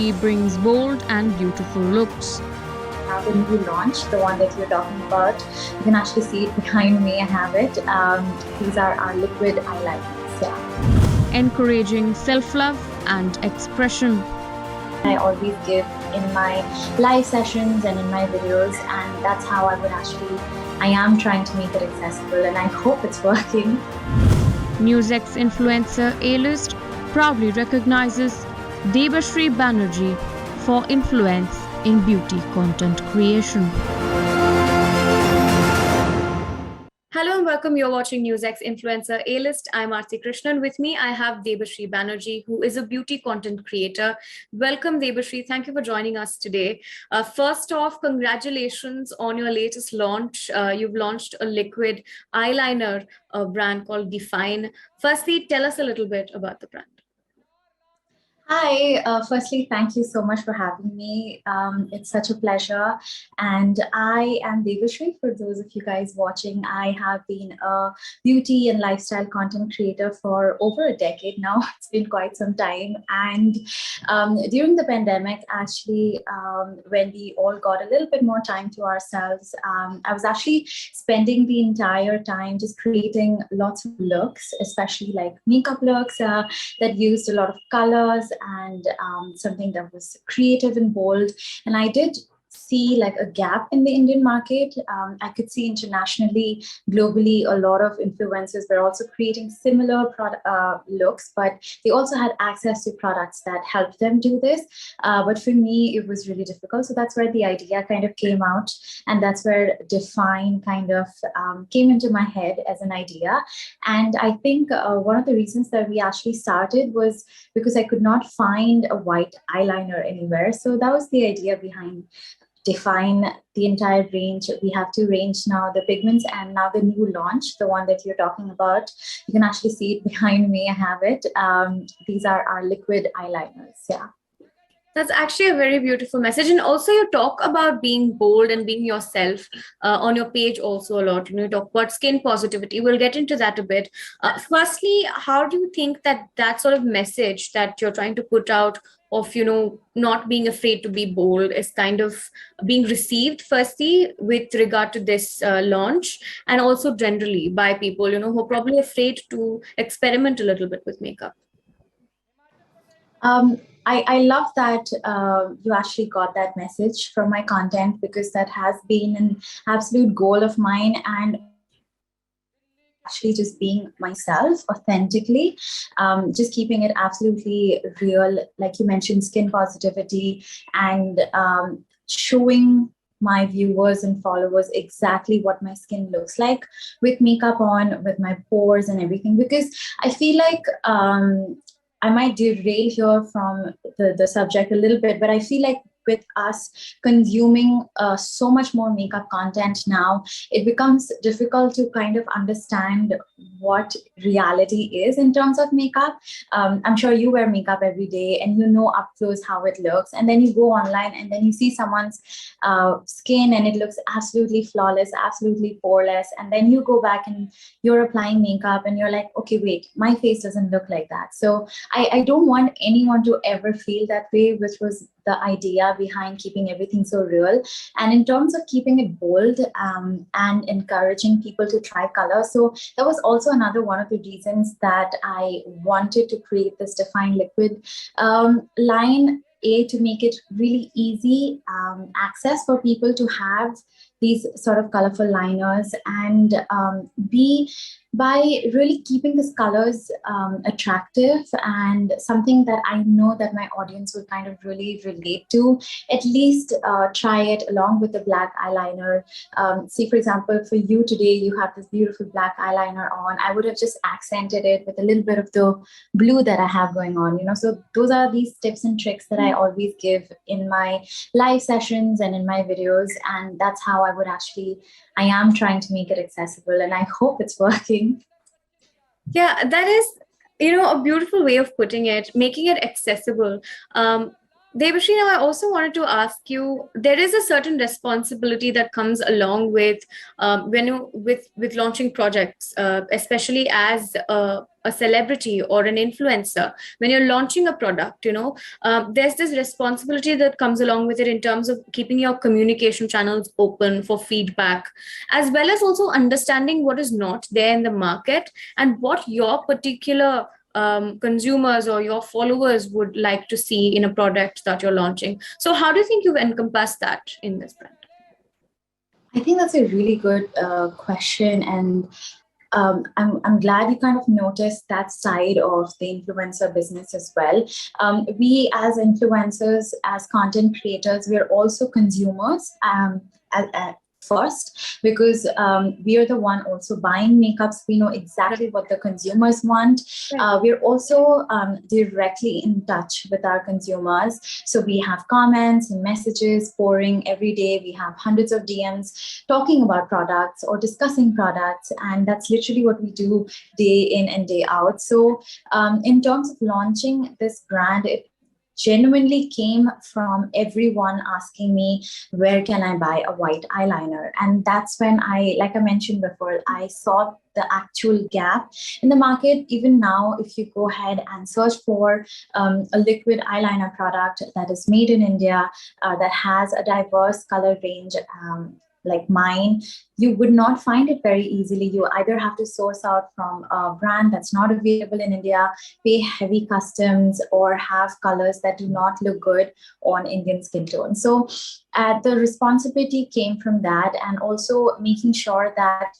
Banerjee brings bold and beautiful looks. Now the new launch, the one that you're talking about, you can actually see it behind me. I have it. These are our liquid eyeliners. Yeah. Encouraging self-love and expression. I always give in my live sessions and in my videos, and that's how I am trying to make it accessible, and I hope it's working. NewsX influencer A-list proudly recognizes Debasree Banerjee for influence in beauty content creation. Hello and welcome. You're watching NewsX Influencer A-list. I'm Aarti Krishnan. With me, I have Debasree Banerjee, who is a beauty content creator. Welcome, Debasree. Thank you for joining us today. First off, congratulations on your latest launch. You've launched a liquid eyeliner brand called Define. Firstly, tell us a little bit about the brand. Hi, firstly, thank you so much for having me. It's such a pleasure. And I am Debasree. For those of you guys watching, I have been a beauty and lifestyle content creator for over a decade now. It's been quite some time. And during the pandemic, actually, when we all got a little bit more time to ourselves, I was actually spending the entire time just creating lots of looks, especially like makeup looks that used a lot of colors and something that was creative and bold. And I did see like a gap in the Indian market. I could see internationally, globally, a lot of influencers were also creating similar looks, but they also had access to products that helped them do this. But for me, it was really difficult. So that's where the idea kind of came out. And that's where Define kind of came into my head as an idea. And I think one of the reasons that we actually started was because I could not find a white eyeliner anywhere. So that was the idea behind Define the entire range. We have two range now, the pigments, and now the new launch, the one that you're talking about. You can actually see it behind me. I have it. These are our liquid eyeliners. Yeah. That's actually a very beautiful message. And also you talk about being bold and being yourself on your page also a lot. You talk about skin positivity. We'll get into that a bit. Firstly, how do you think that sort of message that you're trying to put out of, not being afraid to be bold is kind of being received, firstly, with regard to this launch, and also generally by people, who are probably afraid to experiment a little bit with makeup? I love that you actually got that message from my content, because that has been an absolute goal of mine, and actually just being myself authentically, just keeping it absolutely real, like you mentioned, skin positivity, and showing my viewers and followers exactly what my skin looks like with makeup on, with my pores and everything, because I feel like I might derail here from the subject a little bit, but I feel like with us consuming so much more makeup content now, it becomes difficult to kind of understand what reality is in terms of makeup. I'm sure you wear makeup every day and you know up close how it looks. And then you go online and then you see someone's skin and it looks absolutely flawless, absolutely poreless. And then you go back and you're applying makeup and you're like, okay, wait, my face doesn't look like that. So I don't want anyone to ever feel that way, which was the idea behind keeping everything so real. And in terms of keeping it bold and encouraging people to try color, so that was also another one of the reasons that I wanted to create this Define liquid line, to make it really easy access for people to have these sort of colorful liners, and B, by really keeping these colors attractive and something that I know that my audience will kind of really relate to, at least try it along with the black eyeliner. See, for example, for you today, you have this beautiful black eyeliner on. I would have just accented it with a little bit of the blue that I have going on, So those are these tips and tricks that I always give in my live sessions and in my videos. And that's how I am trying to make it accessible, and I hope it's working. Yeah, that is, a beautiful way of putting it, making it accessible. Debasree, now I also wanted to ask you, there is a certain responsibility that comes along with when you with launching projects, especially as a celebrity or an influencer. When you're launching a product, there's this responsibility that comes along with it in terms of keeping your communication channels open for feedback, as well as also understanding what is not there in the market and what your particular consumers or your followers would like to see in a product that you're launching. So how do you think you've encompassed that in this brand? I think that's a really good question, and I'm glad you kind of noticed that side of the influencer business as well. We as influencers, as content creators, we're also consumers. At first, because we are the one also buying makeups. We know exactly what the consumers want. We're also directly in touch with our consumers. So we have comments and messages pouring every day. We have hundreds of DMs talking about products or discussing products. And that's literally what we do day in and day out. So in terms of launching this brand, it genuinely came from everyone asking me, where can I buy a white eyeliner? And that's when like I mentioned before, I saw the actual gap in the market. Even now, if you go ahead and search for a liquid eyeliner product that is made in India, that has a diverse color range, like mine, you would not find it very easily. You either have to source out from a brand that's not available in India, pay heavy customs, or have colors that do not look good on Indian skin tone. So the responsibility came from that, and also making sure that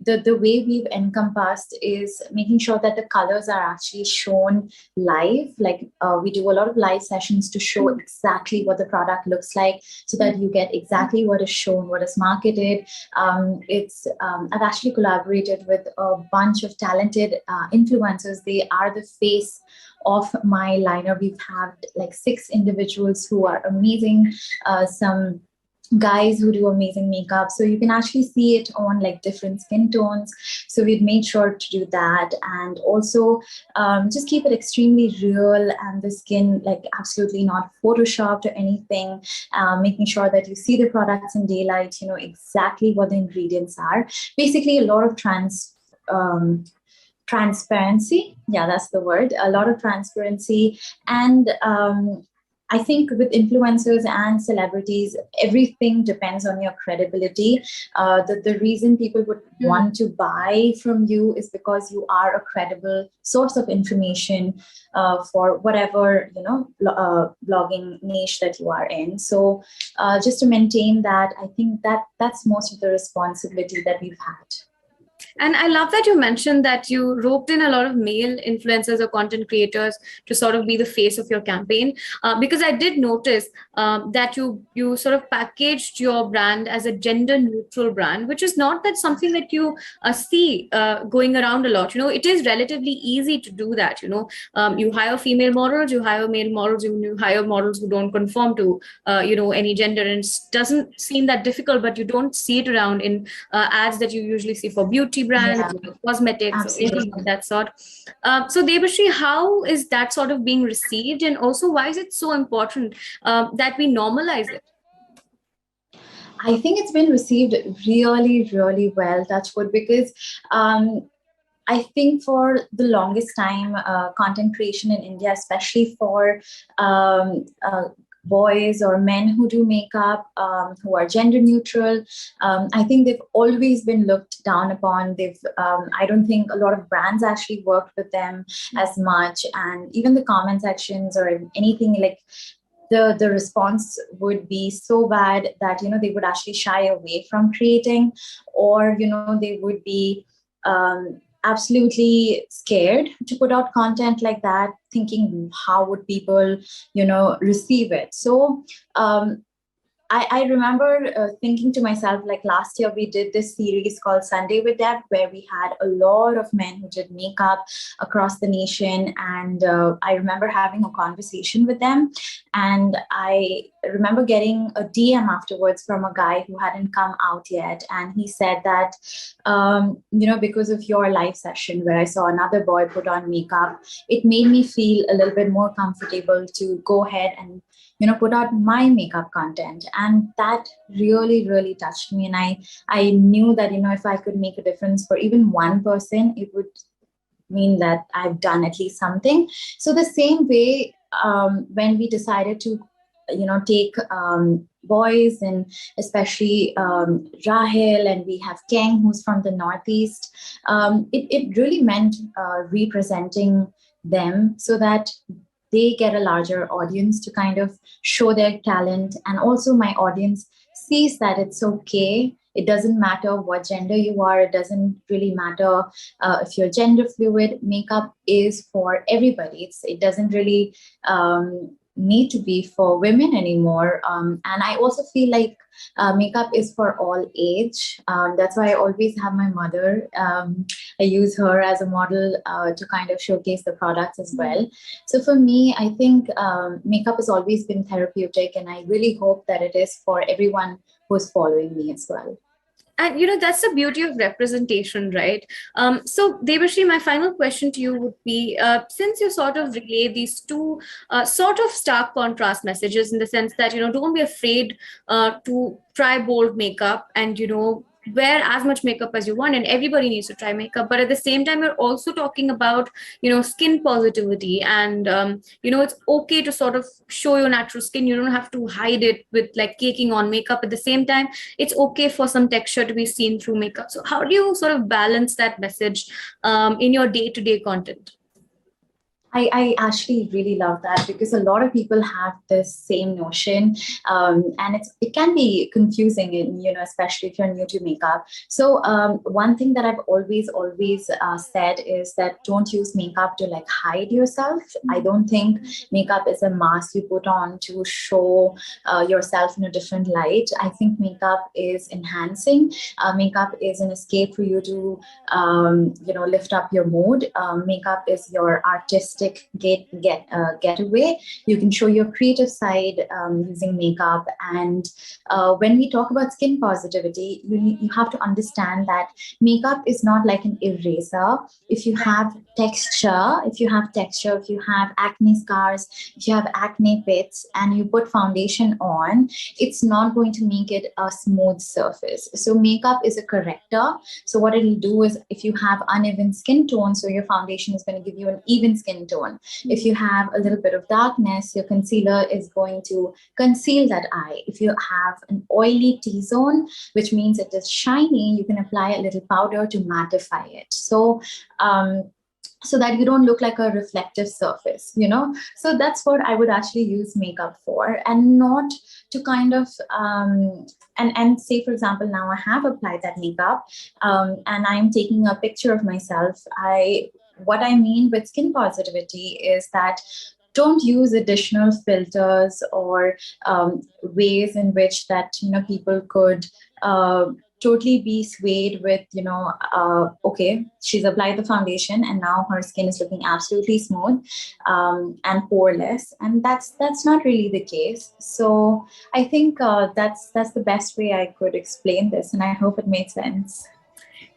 the way we've encompassed is making sure that the colors are actually shown live. Like we do a lot of live sessions to show exactly what the product looks like, so that you get exactly what is shown, what is marketed. I've actually collaborated with a bunch of talented influencers. They are the face of my liner. We've had like 6 individuals who are amazing, some guys who do amazing makeup, so you can actually see it on like different skin tones. So we've made sure to do that, and also just keep it extremely real, and the skin like absolutely not photoshopped or anything, making sure that you see the products in daylight, you know exactly what the ingredients are. Basically a lot of transparency. Yeah, that's the word. A lot of transparency. And I think with influencers and celebrities, everything depends on your credibility. The reason people would want to buy from you is because you are a credible source of information for whatever blogging niche that you are in. So just to maintain that, I think that's most of the responsibility that we've had. And I love that you mentioned that you roped in a lot of male influencers or content creators to sort of be the face of your campaign, because I did notice that you sort of packaged your brand as a gender neutral brand, which is not that something that you see going around a lot. It is relatively easy to do that. You hire female models, you hire male models, you hire models who don't conform to any gender, and it doesn't seem that difficult. But you don't see it around in ads that you usually see for beauty brands, cosmetics, absolutely, or anything of that sort. So Debasree, how is that sort of being received, and also why is it so important that we normalize it? I think it's been received really, really well, touch wood, because I think for the longest time, content creation in India, especially for boys or men who do makeup, who are gender neutral, I think they've always been looked down upon. I don't think a lot of brands actually worked with them as much, and even the comment sections or anything like. The response would be so bad that they would actually shy away from creating, or they would be absolutely scared to put out content like that, thinking how would people receive it. So I remember thinking to myself, like last year we did this series called Sunday with Deb, where we had a lot of men who did makeup across the nation. And I remember having a conversation with them. And I remember getting a DM afterwards from a guy who hadn't come out yet. And he said that, because of your live session where I saw another boy put on makeup, it made me feel a little bit more comfortable to go ahead and put out my makeup content. And that really really touched me. And I knew that if I could make a difference for even one person, it would mean that I've done at least something. So the same way, when we decided to take boys, and especially Rahil, and we have Keng, who's from the Northeast, it really meant representing them so that they get a larger audience to kind of show their talent. And also my audience sees that it's okay. It doesn't matter what gender you are. It doesn't really matter if you're gender fluid. Makeup is for everybody. It doesn't really need to be for women anymore. And I also feel like makeup is for all age. That's why I always have my mother. I use her as a model to kind of showcase the products as well. So for me, I think makeup has always been therapeutic, and I really hope that it is for everyone who's following me as well. And that's the beauty of representation, right? So Debasree, my final question to you would be, since you sort of relay these two sort of stark contrast messages, in the sense that don't be afraid to try bold makeup, and wear as much makeup as you want, and everybody needs to try makeup, but at the same time you're also talking about skin positivity, and it's okay to sort of show your natural skin. You don't have to hide it with like caking on makeup. At the same time, it's okay for some texture to be seen through makeup. So how do you sort of balance that message in your day-to-day content? I actually really love that, because a lot of people have this same notion, and it can be confusing, especially if you're new to makeup. So one thing that I've always said is that don't use makeup to like hide yourself. I don't think makeup is a mask you put on to show yourself in a different light. I think makeup is enhancing. Makeup is an escape for you to lift up your mood. Makeup is your artistic getaway. You can show your creative side using makeup. And when we talk about skin positivity, you have to understand that makeup is not like an eraser. If you have texture, if you have acne scars, if you have acne pits, and you put foundation on, it's not going to make it a smooth surface. So makeup is a corrector. So what it'll do is, if you have uneven skin tone, so your foundation is going to give you an even skin tone. If you have a little bit of darkness, your concealer is going to conceal that eye. If you have an oily T-zone, which means it is shiny, you can apply a little powder to mattify it. So that you don't look like a reflective surface, So that's what I would actually use makeup for, and not to kind of, and say, for example, now I have applied that makeup, and I'm taking a picture of myself. What I mean with skin positivity is that don't use additional filters or ways in which that people could totally be swayed with okay, she's applied the foundation and now her skin is looking absolutely smooth and poreless, and that's not really the case. So I think that's the best way I could explain this, and I hope it made sense.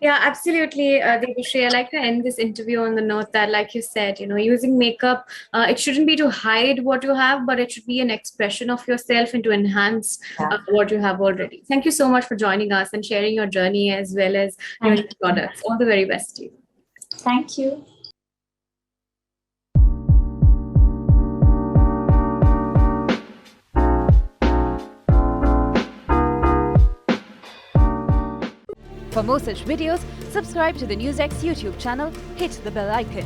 Yeah, absolutely, Debasree. I like to end this interview on the note that, like you said, using makeup, it shouldn't be to hide what you have, but it should be an expression of yourself and to enhance what you have already. Thank you so much for joining us and sharing your journey as well as your new products. All the very best to you. Thank you. For more such videos, subscribe to the NewsX YouTube channel, hit the bell icon.